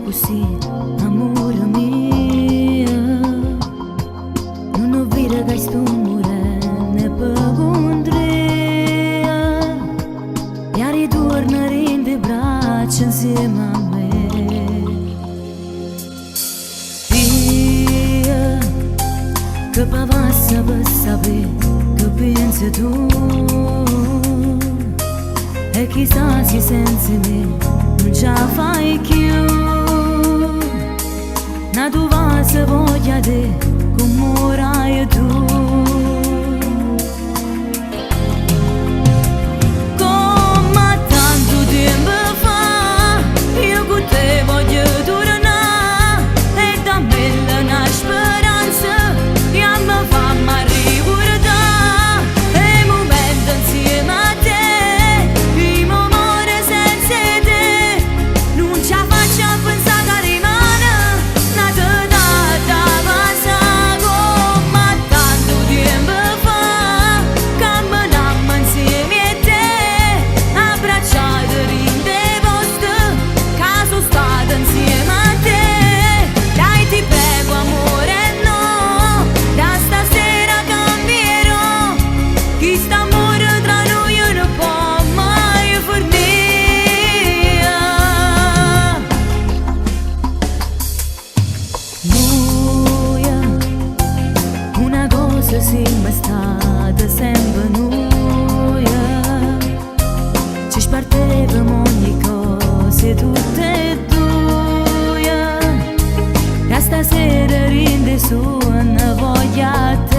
così, amore mio. Non ho vita che sto morendo per contrea. E ritornare in le braccia insieme a me. Io che passa per sapere che pensi tu. E chissà se senza me non ce la fai più. Na tu va se voglia te come orai tu. Come tanto tempo fa io con te voglio tornare. E da me una speranza che mi fa mai ricordare. E il momento insieme a te. Siamo state sempre noi. Ci spartevamo ogni cosa tutte e due. E stasera rinde su una voglia a te.